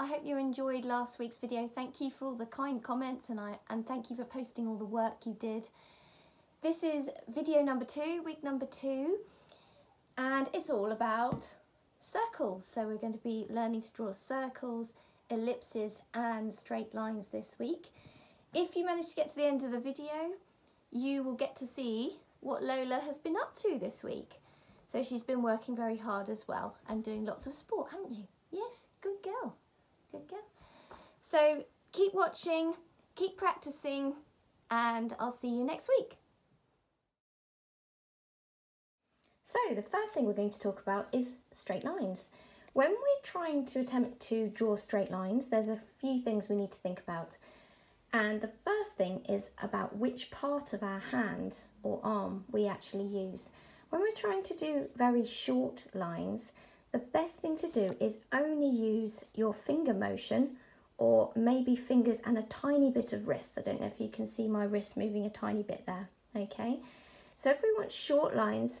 I hope you enjoyed last week's video. Thank you for all the kind comments and thank you for posting all the work you did. This is video number 2, week number 2, and it's all about circles. So we're going to be learning to draw circles, ellipses and straight lines this week. If you manage to get to the end of the video, you will get to see what Lola has been up to this week. So she's been working very hard as well and doing lots of sport, haven't you? Yes, good girl, good girl. So keep watching, keep practicing, and I'll see you next week. So the first thing we're going to talk about is straight lines. When we're trying to attempt to draw straight lines, there's a few things we need to think about. And the first thing is about which part of our hand or arm we actually use. When we're trying to do very short lines, the best thing to do is only use your finger motion, or maybe fingers and a tiny bit of wrist. I don't know if you can see my wrist moving a tiny bit there, okay? So if we want short lines,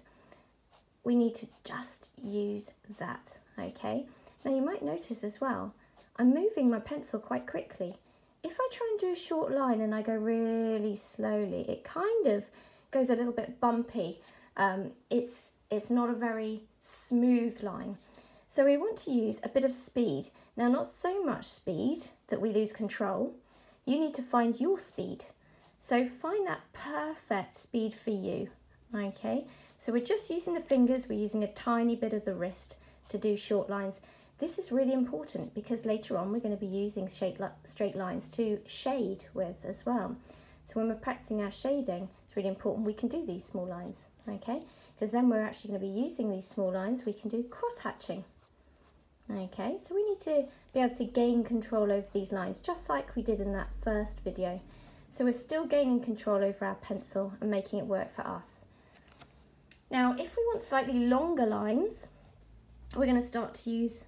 we need to just use that, okay? Now you might notice as well, I'm moving my pencil quite quickly. If I try and do a short line and I go really slowly, it kind of goes a little bit bumpy. It's not a very smooth line. So we want to use a bit of speed. Now, not so much speed that we lose control. You need to find your speed. So find that perfect speed for you, okay? So we're just using the fingers, we're using a tiny bit of the wrist to do short lines. This is really important because later on we're going to be using straight lines to shade with as well. So when we're practicing our shading, it's really important we can do these small lines, okay? Because then we're actually going to be using these small lines, we can do cross hatching. Okay, so we need to be able to gain control over these lines, just like we did in that first video. So we're still gaining control over our pencil and making it work for us. Now, if we want slightly longer lines, we're going to start to use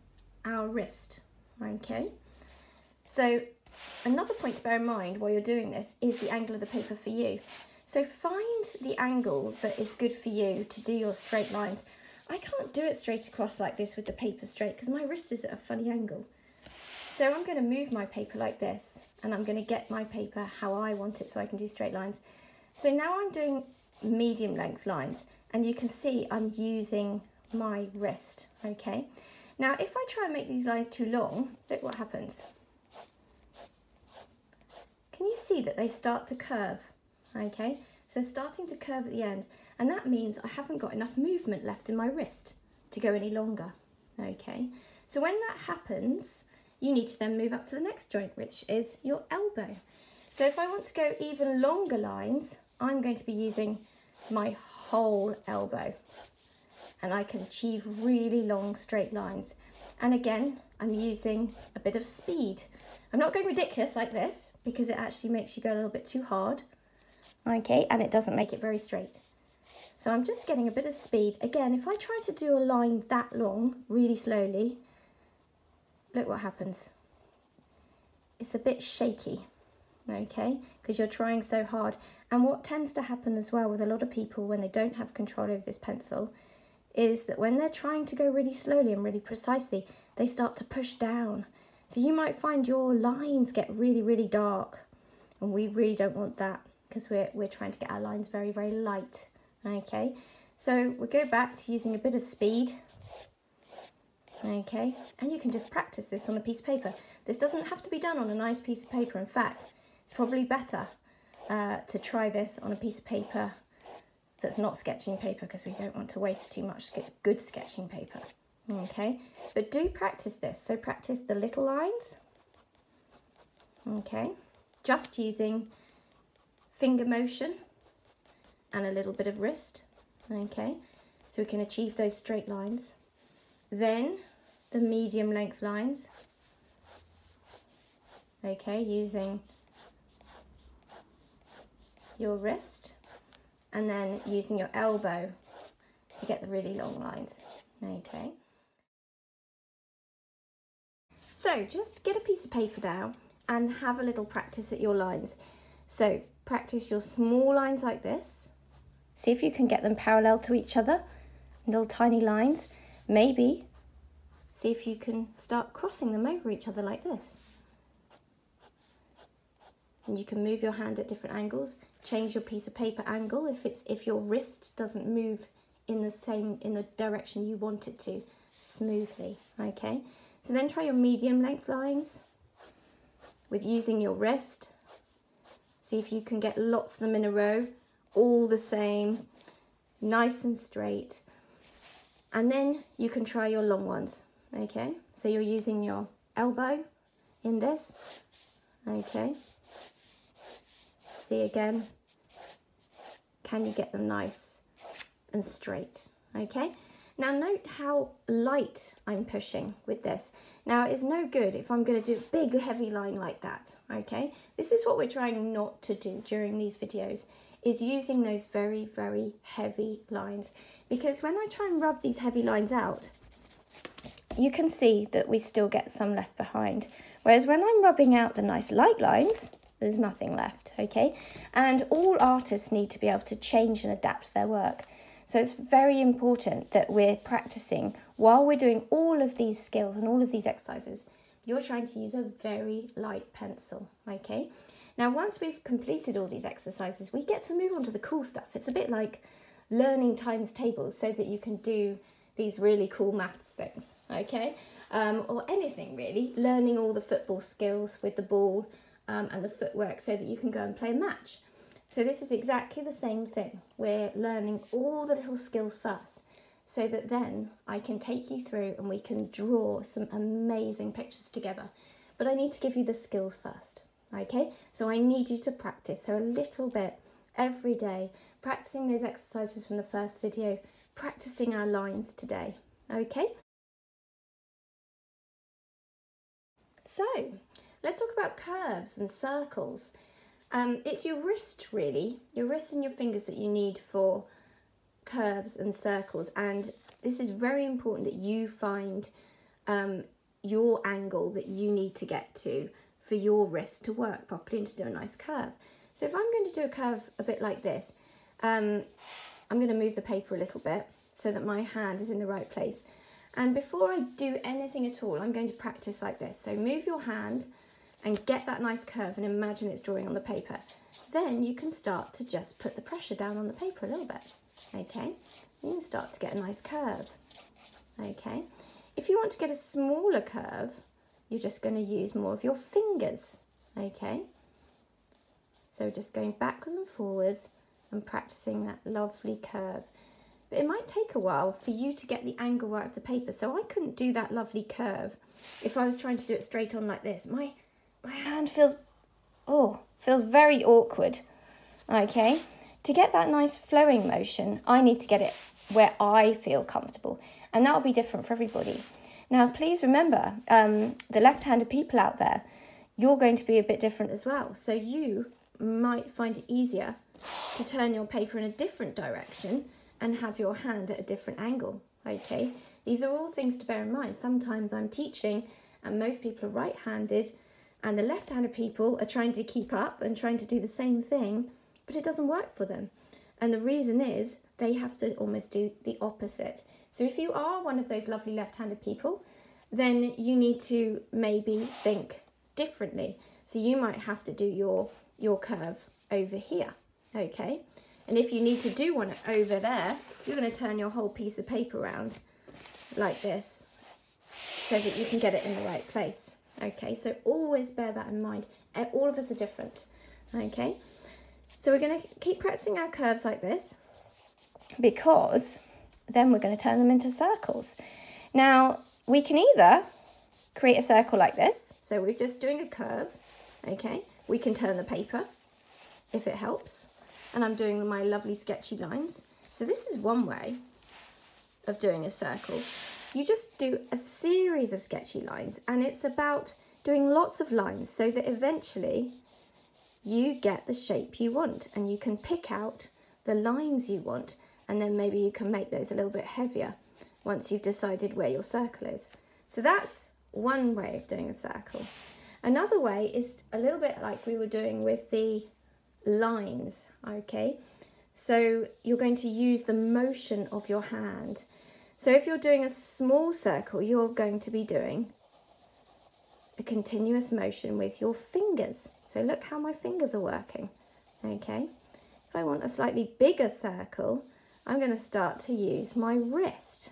our wrist, okay? So another point to bear in mind while you're doing this is the angle of the paper for you. So find the angle that is good for you to do your straight lines. I can't do it straight across like this with the paper straight because my wrist is at a funny angle. So I'm going to move my paper like this and I'm going to get my paper how I want it so I can do straight lines. So now I'm doing medium length lines and you can see I'm using my wrist, okay? Now if I try and make these lines too long, look what happens. Can you see that they start to curve? Okay, so starting to curve at the end, and that means I haven't got enough movement left in my wrist to go any longer, okay? So when that happens, you need to then move up to the next joint, which is your elbow. So if I want to go even longer lines, I'm going to be using my whole elbow, and I can achieve really long straight lines. And again, I'm using a bit of speed. I'm not going ridiculous like this, because it actually makes you go a little bit too hard. Okay, and it doesn't make it very straight. So I'm just getting a bit of speed. Again, if I try to do a line that long, really slowly, look what happens. It's a bit shaky, okay, because you're trying so hard. And what tends to happen as well with a lot of people when they don't have control over this pencil is that when they're trying to go really slowly and really precisely, they start to push down. So you might find your lines get really, really dark, and we really don't want that, because we're trying to get our lines very, very light, okay? So we go back to using a bit of speed, okay? And you can just practice this on a piece of paper. This doesn't have to be done on a nice piece of paper. In fact, it's probably better to try this on a piece of paper that's not sketching paper, because we don't want to waste too much good sketching paper, okay? But do practice this. So practice the little lines, okay? Just using finger motion and a little bit of wrist, okay, so we can achieve those straight lines. Then the medium length lines, okay, using your wrist, and then using your elbow to get the really long lines, okay. So just get a piece of paper now and have a little practice at your lines. So practice your small lines like this. See if you can get them parallel to each other, little tiny lines. Maybe see if you can start crossing them over each other like this. And you can move your hand at different angles, change your piece of paper angle if your wrist doesn't move in the direction you want it to smoothly. Okay, so then try your medium length lines with using your wrist. See if you can get lots of them in a row, all the same, nice and straight. And then you can try your long ones. Okay, so you're using your elbow in this. Okay, see again, can you get them nice and straight? Okay, now note how light I'm pushing with this. Now it's no good if I'm going to do a big heavy line like that. Okay, this is what we're trying not to do during these videos, is using those very, very heavy lines, because when I try and rub these heavy lines out, you can see that we still get some left behind, whereas when I'm rubbing out the nice light lines, there's nothing left. Okay, and all artists need to be able to change and adapt their work. So it's very important that we're practicing while we're doing all of these skills and all of these exercises. You're trying to use a very light pencil. Okay, now once we've completed all these exercises, we get to move on to the cool stuff. It's a bit like learning times tables so that you can do these really cool maths things. Okay, or anything really, learning all the football skills with the ball and the footwork so that you can go and play a match. So this is exactly the same thing. We're learning all the little skills first so that then I can take you through and we can draw some amazing pictures together. But I need to give you the skills first, okay? So I need you to practice. So a little bit every day, practicing those exercises from the first video, practicing our lines today, okay? So let's talk about curves and circles. It's your wrist really, your wrist and your fingers that you need for curves and circles, and this is very important that you find your angle that you need to get to for your wrist to work properly and to do a nice curve. So if I'm going to do a curve a bit like this, I'm going to move the paper a little bit so that my hand is in the right place, and before I do anything at all, I'm going to practice like this. So move your hand and get that nice curve and imagine it's drawing on the paper. Then you can start to just put the pressure down on the paper a little bit, okay? You can start to get a nice curve, okay? If you want to get a smaller curve, you're just going to use more of your fingers, okay? So just going backwards and forwards and practicing that lovely curve. But it might take a while for you to get the angle right of the paper, so I couldn't do that lovely curve if I was trying to do it straight on like this. My hand feels very awkward, okay? To get that nice flowing motion, I need to get it where I feel comfortable, and that'll be different for everybody. Now, please remember, the left-handed people out there, you're going to be a bit different as well. So you might find it easier to turn your paper in a different direction and have your hand at a different angle, okay? These are all things to bear in mind. Sometimes I'm teaching and most people are right-handed, and the left-handed people are trying to keep up and trying to do the same thing, but it doesn't work for them. And the reason is they have to almost do the opposite. So if you are one of those lovely left-handed people, then you need to maybe think differently. So you might have to do your curve over here, okay? And if you need to do one over there, you're going to turn your whole piece of paper around like this so that you can get it in the right place. Okay, so always bear that in mind. All of us are different, okay? So we're going to keep practicing our curves like this, because then we're going to turn them into circles. Now, we can either create a circle like this, so we're just doing a curve, okay? We can turn the paper, if it helps, and I'm doing my lovely sketchy lines. So this is one way of doing a circle. You just do a series of sketchy lines, and it's about doing lots of lines so that eventually you get the shape you want, and you can pick out the lines you want, and then maybe you can make those a little bit heavier once you've decided where your circle is. So that's one way of doing a circle. Another way is a little bit like we were doing with the lines, okay? So you're going to use the motion of your hand. So if you're doing a small circle, you're going to be doing a continuous motion with your fingers. So look how my fingers are working, okay? If I want a slightly bigger circle, I'm going to start to use my wrist.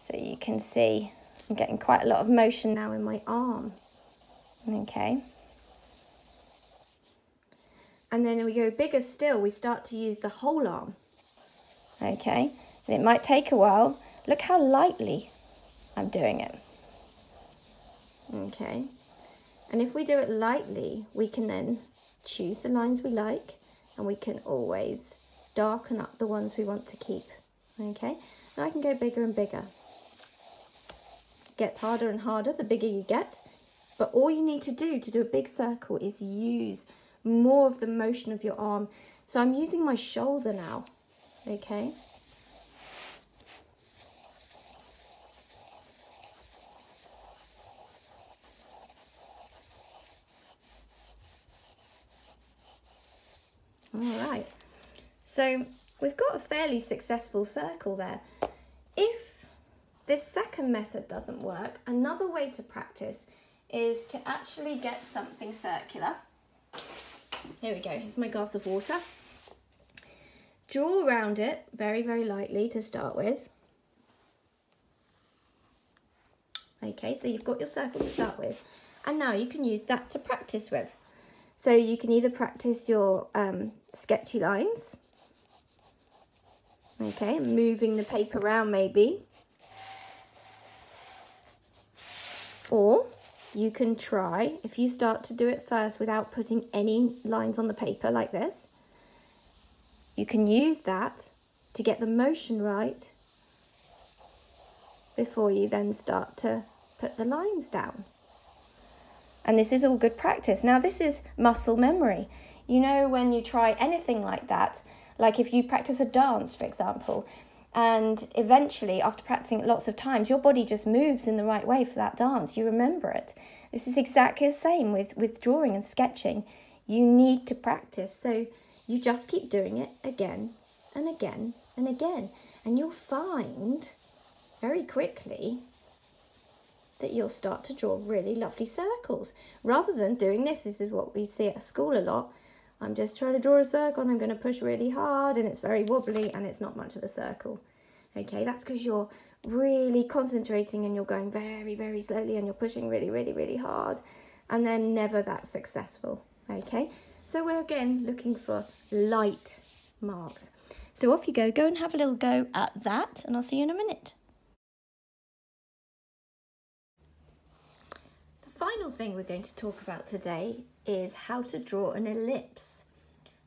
So you can see I'm getting quite a lot of motion now in my arm, okay? And then we go bigger still, we start to use the whole arm, okay? And it might take a while. Look how lightly I'm doing it, okay? And if we do it lightly, we can then choose the lines we like, and we can always darken up the ones we want to keep, okay? And I can go bigger and bigger. It gets harder and harder the bigger you get, but all you need to do a big circle is use more of the motion of your arm. So I'm using my shoulder now, okay? All right, so we've got a fairly successful circle there. If this second method doesn't work, another way to practice is to actually get something circular. Here we go, here's my glass of water. Draw around it very, very lightly to start with. Okay, so you've got your circle to start with, and now you can use that to practice with. So you can either practice your sketchy lines, okay, moving the paper around maybe, or you can try, if you start to do it first without putting any lines on the paper like this, you can use that to get the motion right before you then start to put the lines down. And this is all good practice. Now this is muscle memory. You know, when you try anything like that, like if you practice a dance, for example, and eventually after practicing it lots of times, your body just moves in the right way for that dance. You remember it. This is exactly the same with drawing and sketching. You need to practice. So you just keep doing it again and again and again. And you'll find very quickly that you'll start to draw really lovely circles. Rather than doing this is what we see at school a lot. I'm just trying to draw a circle and I'm going to push really hard and it's very wobbly and it's not much of a circle. Okay, that's because you're really concentrating and you're going very, very slowly and you're pushing really, really, really hard, and they're never that successful. Okay, so we're again looking for light marks. So off you go and have a little go at that, and I'll see you in a minute. The final thing we're going to talk about today is how to draw an ellipse.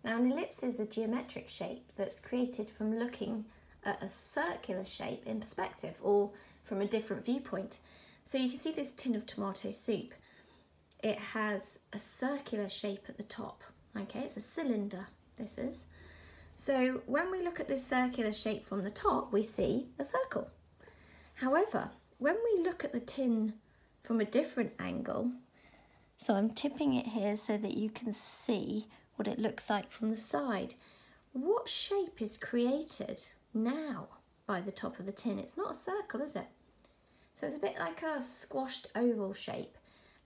Now, an ellipse is a geometric shape that's created from looking at a circular shape in perspective or from a different viewpoint. So you can see this tin of tomato soup. It has a circular shape at the top. Okay, it's a cylinder, this is. So when we look at this circular shape from the top, we see a circle. However, when we look at the tin from a different angle, so I'm tipping it here so that you can see what it looks like from the side. What shape is created now by the top of the tin? It's not a circle, is it? So it's a bit like a squashed oval shape,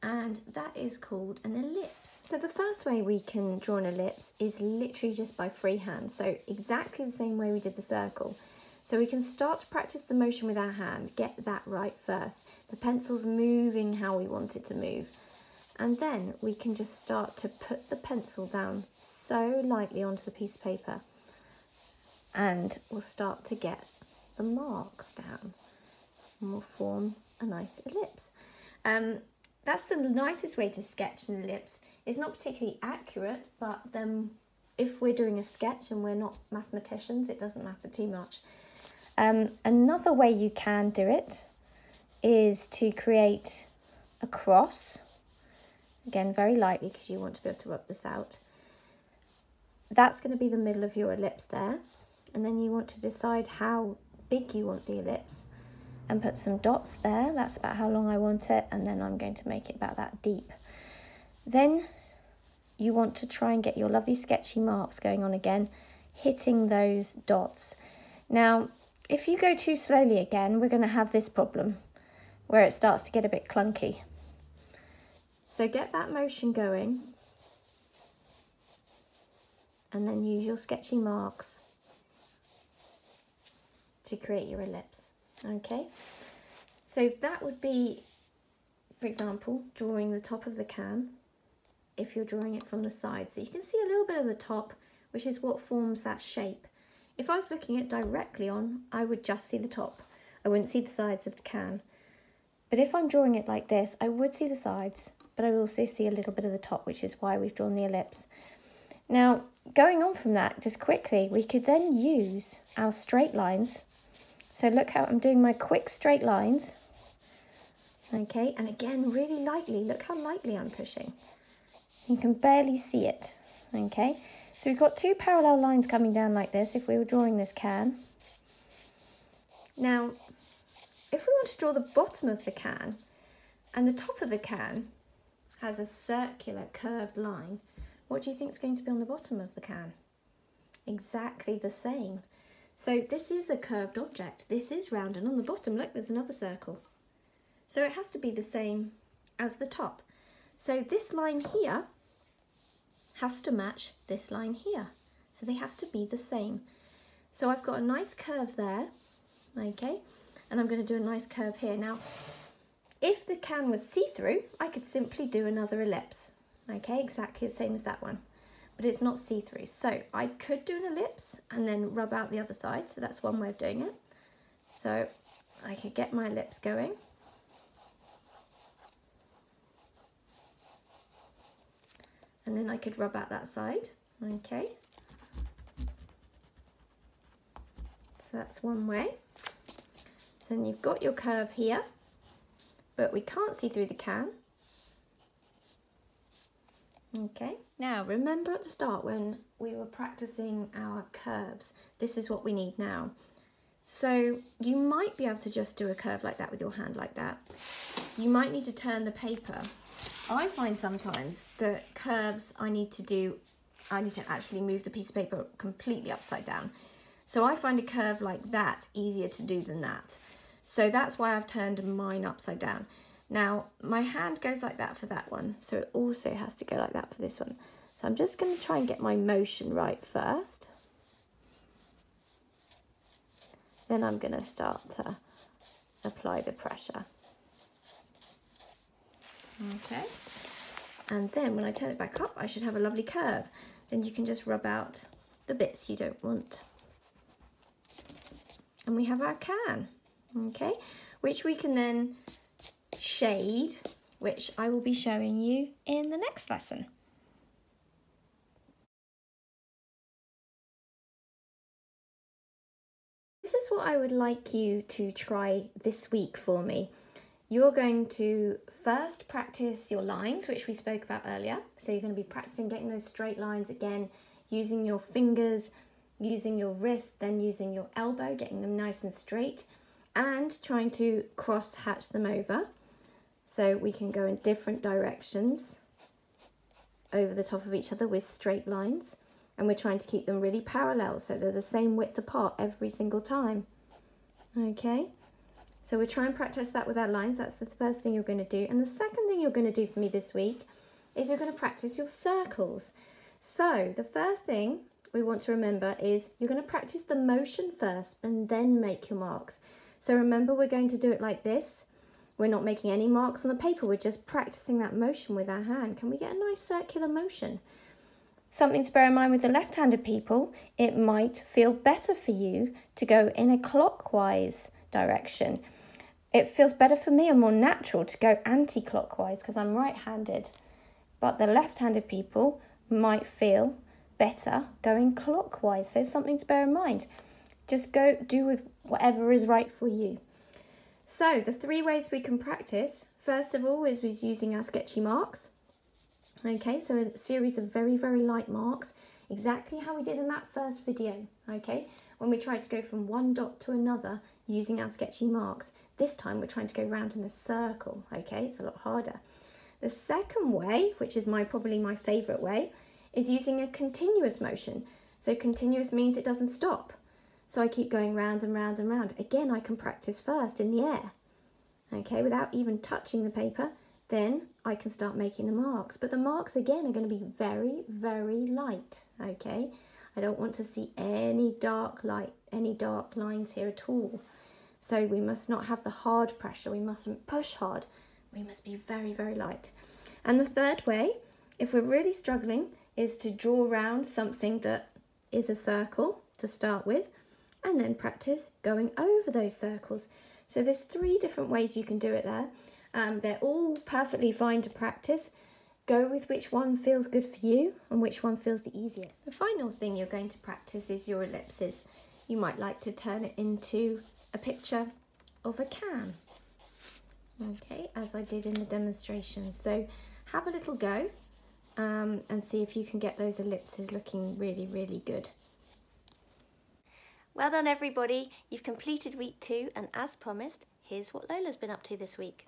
and that is called an ellipse. So the first way we can draw an ellipse is literally just by freehand, so exactly the same way we did the circle. So we can start to practice the motion with our hand, get that right first. The pencil's moving how we want it to move. And then we can just start to put the pencil down so lightly onto the piece of paper. And we'll start to get the marks down. And we'll form a nice ellipse. That's the nicest way to sketch an ellipse. It's not particularly accurate, but then if we're doing a sketch and we're not mathematicians, it doesn't matter too much. Another way you can do it is to create a cross. Again, very lightly because you want to be able to work this out. That's going to be the middle of your ellipse there. And then you want to decide how big you want the ellipse and put some dots there. That's about how long I want it. And then I'm going to make it about that deep. Then you want to try and get your lovely sketchy marks going on again, hitting those dots. Now, if you go too slowly again, we're going to have this problem where it starts to get a bit clunky. So get that motion going and then use your sketchy marks to create your ellipse. Okay, so that would be, for example, drawing the top of the can if you're drawing it from the side. So you can see a little bit of the top, which is what forms that shape. If I was looking at directly on, I would just see the top. I wouldn't see the sides of the can. But if I'm drawing it like this, I would see the sides, but I would also see a little bit of the top, which is why we've drawn the ellipse. Now, going on from that, just quickly, we could then use our straight lines. So look how I'm doing my quick straight lines. Okay, and again, really lightly. Look how lightly I'm pushing. You can barely see it. Okay, so we've got two parallel lines coming down like this if we were drawing this can. Now, if we want to draw the bottom of the can, and the top of the can has a circular curved line, what do you think is going to be on the bottom of the can? Exactly the same. So this is a curved object. This is round, and on the bottom, look, there's another circle. So it has to be the same as the top. So this line here has to match this line here. So they have to be the same. So I've got a nice curve there, okay? And I'm going to do a nice curve here. Now, if the can was see-through, I could simply do another ellipse, okay? Exactly the same as that one. But it's not see-through. So I could do an ellipse and then rub out the other side. So that's one way of doing it. So I could get my ellipse going. And then I could rub out that side, okay? So that's one way. So then you've got your curve here, but we can't see through the can. Okay, now remember at the start when we were practicing our curves, this is what we need now. So you might be able to just do a curve like that with your hand like that. You might need to turn the paper. I find sometimes that curves I need to actually move the piece of paper completely upside down. So I find a curve like that easier to do than that. So that's why I've turned mine upside down. Now, my hand goes like that for that one, so it also has to go like that for this one. So I'm just going to try and get my motion right first. Then I'm going to start to apply the pressure. Okay, and then when I turn it back up, I should have a lovely curve. Then you can just rub out the bits you don't want. And we have our can, okay, which we can then shade, which I will be showing you in the next lesson. This is what I would like you to try this week for me. You're going to first practice your lines, which we spoke about earlier. So you're going to be practicing getting those straight lines again, using your fingers, using your wrist, then using your elbow, getting them nice and straight, and trying to cross hatch them over. So we can go in different directions over the top of each other with straight lines. And we're trying to keep them really parallel so they're the same width apart every single time. Okay. So we'll try and practice that with our lines. That's the first thing you're going to do. And the second thing you're going to do for me this week is you're going to practice your circles. So the first thing we want to remember is you're going to practice the motion first and then make your marks. So remember, we're going to do it like this. We're not making any marks on the paper. We're just practicing that motion with our hand. Can we get a nice circular motion? Something to bear in mind with the left-handed people, it might feel better for you to go in a clockwise direction. It feels better for me and more natural to go anti-clockwise because I'm right-handed. But the left-handed people might feel better going clockwise. So something to bear in mind. Just go do with whatever is right for you. So the three ways we can practice, first of all, is using our sketchy marks. Okay, so a series of very, very light marks, exactly how we did in that first video, okay? When we tried to go from one dot to another using our sketchy marks. This time we're trying to go round in a circle, okay? It's a lot harder. The second way, which is probably my favourite way, is using a continuous motion. So continuous means it doesn't stop. So I keep going round and round and round. Again, I can practice first in the air, okay, without even touching the paper. Then I can start making the marks. But the marks, again, are going to be very, very light, okay? I don't want to see any dark lines here at all. So we must not have the hard pressure. We mustn't push hard. We must be very, very light. And the third way, if we're really struggling, is to draw around something that is a circle to start with, and then practice going over those circles. So there's 3 different ways you can do it there. They're all perfectly fine to practice. Go with which one feels good for you and which one feels the easiest. The final thing you're going to practice is your ellipses. You might like to turn it into a picture of a can, okay, as I did in the demonstration. So have a little go and see if you can get those ellipses looking really, really good. Well done everybody, you've completed week 2, and as promised, here's what Lola's been up to this week.